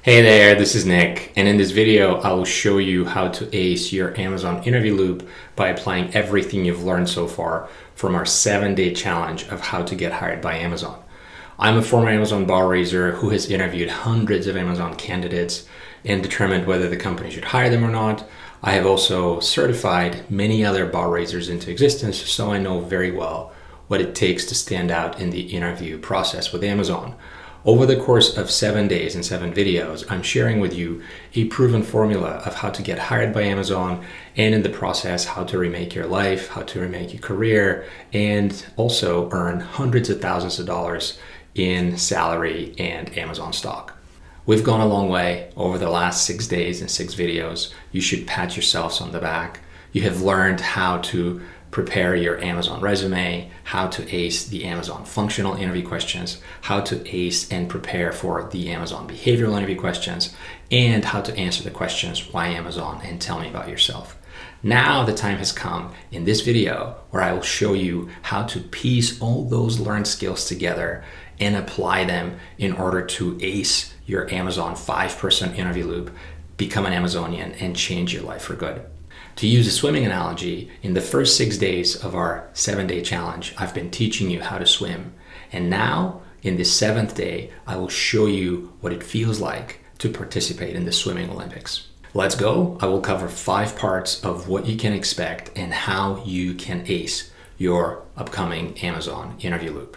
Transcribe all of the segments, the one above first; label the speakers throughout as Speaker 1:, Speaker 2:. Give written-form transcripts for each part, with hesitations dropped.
Speaker 1: Hey there, this is Nick, and in this video I will show you how to ace your Amazon interview loop by applying everything you've learned so far from our 7-day challenge of how to get hired by Amazon. I'm a former Amazon bar raiser who has interviewed hundreds of Amazon candidates and determined whether the company should hire them or not. I have also certified many other bar raisers into existence, so I know very well what it takes to stand out in the interview process with Amazon. Over the course of 7 days and 7 videos, I'm sharing with you a proven formula of how to get hired by Amazon, and in the process, how to remake your life, how to remake your career, and also earn hundreds of thousands of dollars in salary and Amazon stock. We've gone a long way over the last 6 days and 6 videos. You should pat yourselves on the back. You have learned how to prepare your Amazon resume, how to ace the Amazon functional interview questions, how to ace and prepare for the Amazon behavioral interview questions, and how to answer the questions, why Amazon, and tell me about yourself. Now the time has come in this video where I will show you how to piece all those learned skills together and apply them in order to ace your Amazon 5% interview loop, become an Amazonian, and change your life for good. To use a swimming analogy, in the first 6 days of our 7-day challenge, I've been teaching you how to swim. And now, in the 7th day, I will show you what it feels like to participate in the swimming Olympics. Let's go. I will cover 5 parts of what you can expect and how you can ace your upcoming Amazon interview loop.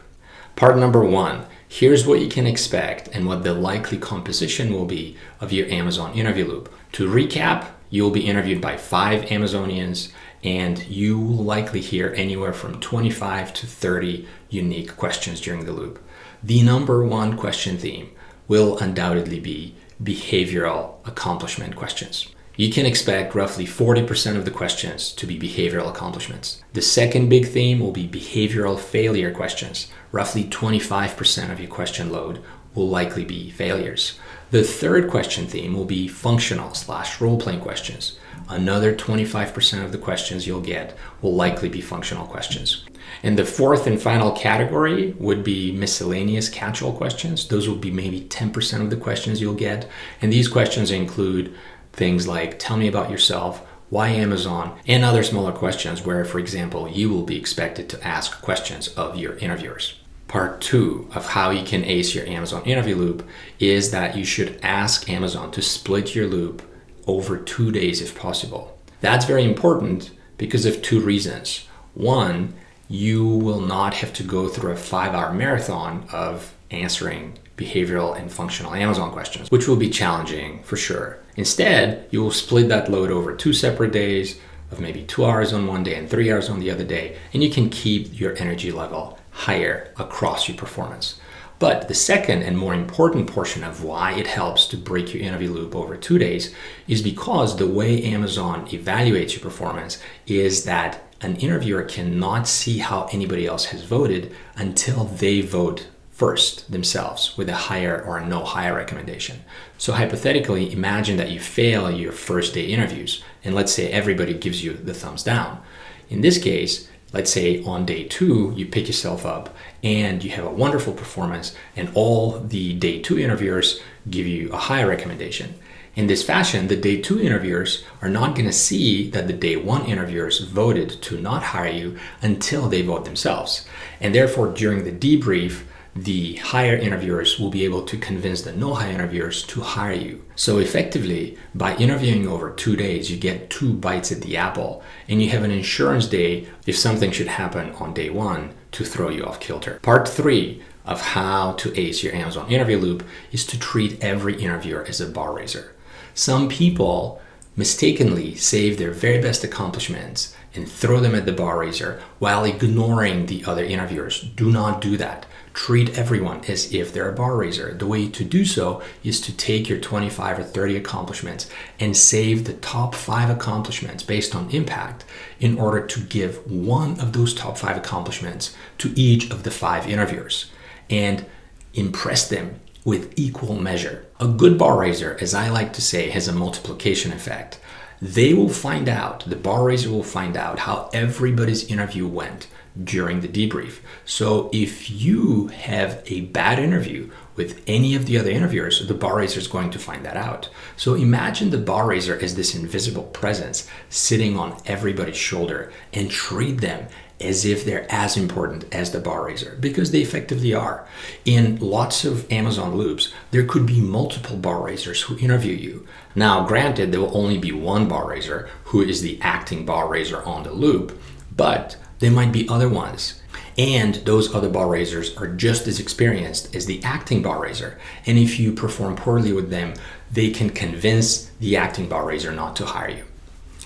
Speaker 1: Part number 1, here's what you can expect and what the likely composition will be of your Amazon interview loop. To recap, you will be interviewed by 5 Amazonians, and you will likely hear anywhere from 25 to 30 unique questions during the loop. The number 1 question theme will undoubtedly be behavioral accomplishment questions. You can expect roughly 40% of the questions to be behavioral accomplishments. The second big theme will be behavioral failure questions. Roughly 25% of your question load will likely be failures. The third question theme will be functional/role-playing questions. Another 25% of the questions you'll get will likely be functional questions. And the fourth and final category would be miscellaneous catch-all questions. Those will be maybe 10% of the questions you'll get. And these questions include things like, tell me about yourself, why Amazon, and other smaller questions where, for example, you will be expected to ask questions of your interviewers. Part 2 of how you can ace your Amazon interview loop is that you should ask Amazon to split your loop over 2 days if possible. That's very important because of 2 reasons. 1, you will not have to go through a 5-hour marathon of answering behavioral and functional Amazon questions, which will be challenging for sure. Instead, you will split that load over 2 separate days of maybe 2 hours on one day and 3 hours on the other day, and you can keep your energy level higher across your performance. But the second and more important portion of why it helps to break your interview loop over 2 days is because the way Amazon evaluates your performance is that an interviewer cannot see how anybody else has voted until they vote first themselves with a higher or a no hire recommendation. So hypothetically, imagine that you fail your first day interviews, and let's say everybody gives you the thumbs down. In this case, let's say on day 2, you pick yourself up and you have a wonderful performance, and all the day 2 interviewers give you a higher recommendation. In this fashion, the day 2 interviewers are not going to see that the day 1 interviewers voted to not hire you until they vote themselves. And therefore, during the debrief, the hire interviewers will be able to convince the no hire interviewers to hire you. So effectively, by interviewing over 2 days, you get 2 bites at the apple, and you have an insurance day if something should happen on day 1 to throw you off kilter. Part 3 of how to ace your Amazon interview loop is to treat every interviewer as a bar raiser. Some people mistakenly save their very best accomplishments and throw them at the bar raiser while ignoring the other interviewers. Do not do that. Treat everyone as if they're a bar raiser. The way to do so is to take your 25 or 30 accomplishments and save the top 5 accomplishments based on impact in order to give one of those top 5 accomplishments to each of the 5 interviewers and impress them with equal measure. A good bar raiser, as I like to say, has a multiplication effect. They will find out, the bar raiser will find out how everybody's interview went during the debrief. So if you have a bad interview with any of the other interviewers, the bar raiser is going to find that out. So imagine the bar raiser as this invisible presence sitting on everybody's shoulder, and treat them as if they're as important as the bar raiser, because they effectively are. In lots of Amazon loops, there could be multiple bar raisers who interview you. Now, granted, there will only be one bar raiser who is the acting bar raiser on the loop, but there might be other ones. And those other bar raisers are just as experienced as the acting bar raiser. And if you perform poorly with them, they can convince the acting bar raiser not to hire you.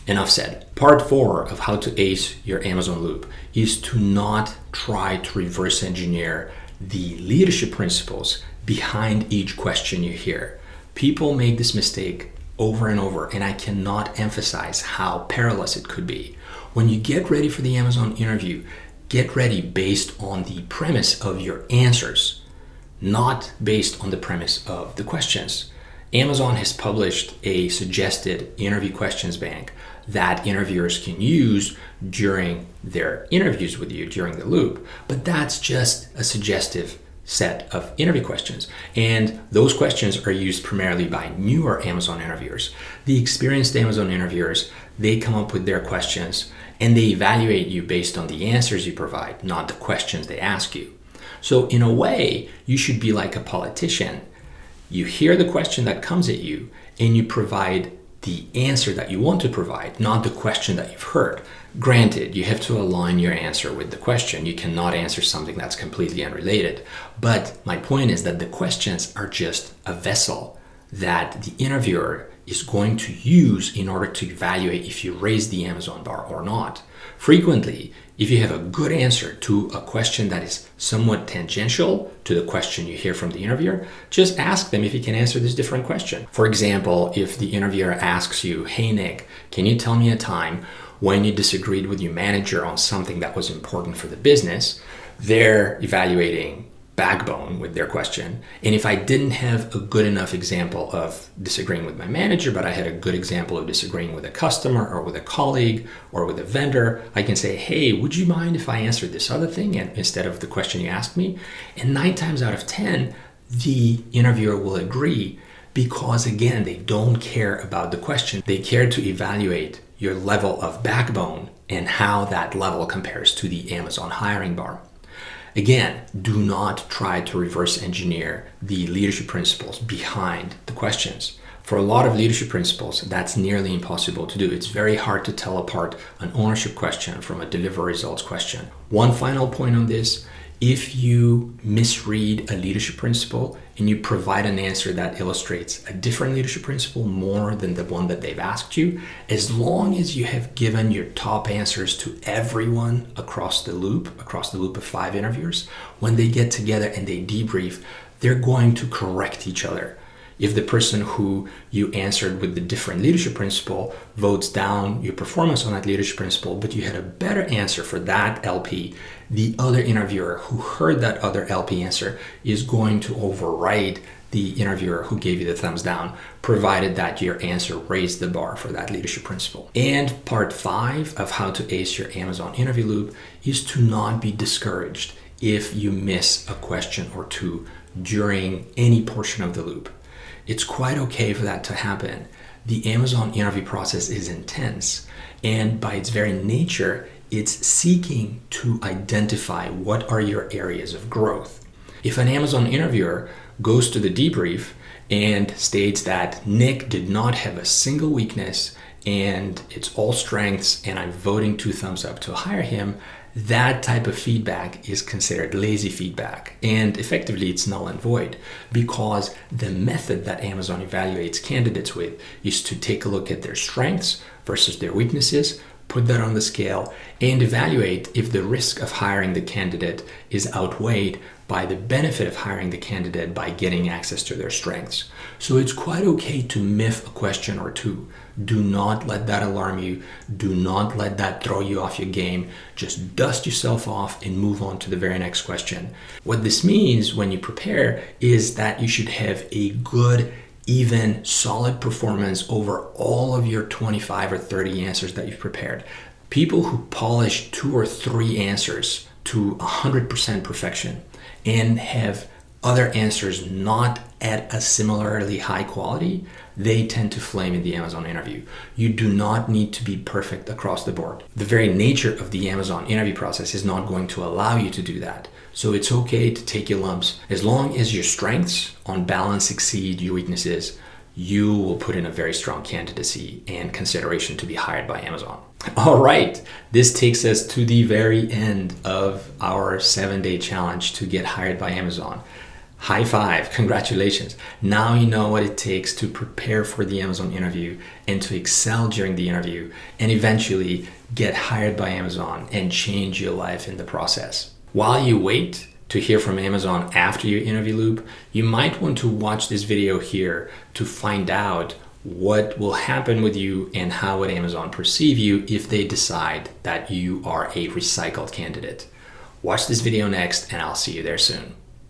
Speaker 1: Enough said. Part 4 of how to ace your Amazon loop is to not try to reverse engineer the leadership principles behind each question you hear. People make this mistake over and over, and I cannot emphasize how perilous it could be. When you get ready for the Amazon interview, get ready based on the premise of your answers, not based on the premise of the questions. Amazon has published a suggested interview questions bank that interviewers can use during their interviews with you during the loop, but that's just a suggestive set of interview questions. And those questions are used primarily by newer Amazon interviewers. The experienced Amazon interviewers, they come up with their questions and they evaluate you based on the answers you provide, not the questions they ask you. So in a way, you should be like a politician. You hear the question that comes at you and you provide the answer that you want to provide, not the question that you've heard. Granted, you have to align your answer with the question. You cannot answer something that's completely unrelated. But my point is that the questions are just a vessel that the interviewer is going to use in order to evaluate if you raise the Amazon bar or not. Frequently, if you have a good answer to a question that is somewhat tangential to the question you hear from the interviewer, just ask them if you can answer this different question. For example, if the interviewer asks you, "Hey Nick, can you tell me a time when you disagreed with your manager on something that was important for the business?" They're evaluating backbone with their question. And if I didn't have a good enough example of disagreeing with my manager, but I had a good example of disagreeing with a customer or with a colleague or with a vendor, I can say, "Hey, would you mind if I answered this other thing and instead of the question you asked me?" And 9 times out of 10, the interviewer will agree, because again, they don't care about the question. They care to evaluate your level of backbone and how that level compares to the Amazon hiring bar. Again, do not try to reverse engineer the leadership principles behind the questions. For a lot of leadership principles, that's nearly impossible to do. It's very hard to tell apart an ownership question from a deliver results question. One final point on this: if you misread a leadership principle and you provide an answer that illustrates a different leadership principle more than the one that they've asked you, as long as you have given your top answers to everyone across the loop of 5 interviewers, when they get together and they debrief, they're going to correct each other. If the person who you answered with the different leadership principle votes down your performance on that leadership principle, but you had a better answer for that LP, the other interviewer who heard that other LP answer is going to override the interviewer who gave you the thumbs down, provided that your answer raised the bar for that leadership principle. And part 5 of how to ace your Amazon interview loop is to not be discouraged if you miss a question or two during any portion of the loop. It's quite okay for that to happen. The Amazon interview process is intense, and by its very nature, it's seeking to identify what are your areas of growth. If an Amazon interviewer goes to the debrief and states that Nick did not have a single weakness and it's all strengths and I'm voting 2 thumbs up to hire him, that type of feedback is considered lazy feedback, and effectively it's null and void, because the method that Amazon evaluates candidates with is to take a look at their strengths versus their weaknesses, put that on the scale, and evaluate if the risk of hiring the candidate is outweighed by the benefit of hiring the candidate by getting access to their strengths. So it's quite okay to miss a question or two. Do not let that alarm you. Do not let that throw you off your game. Just dust yourself off and move on to the very next question. What this means when you prepare is that you should have a good, even, solid performance over all of your 25 or 30 answers that you've prepared. People who polish 2 or 3 answers to 100% perfection and have other answers not at a similarly high quality, they tend to flame in the Amazon interview. You do not need to be perfect across the board. The very nature of the Amazon interview process is not going to allow you to do that. So it's okay to take your lumps. As long as your strengths on balance exceed your weaknesses, you will put in a very strong candidacy and consideration to be hired by Amazon. All right, this takes us to the very end of our 7-day challenge to get hired by Amazon. High five, congratulations. Now you know what it takes to prepare for the Amazon interview and to excel during the interview and eventually get hired by Amazon and change your life in the process. While you wait to hear from Amazon after your interview loop, you might want to watch this video here to find out what will happen with you and how would Amazon perceive you if they decide that you are a recycled candidate. Watch this video next and I'll see you there soon.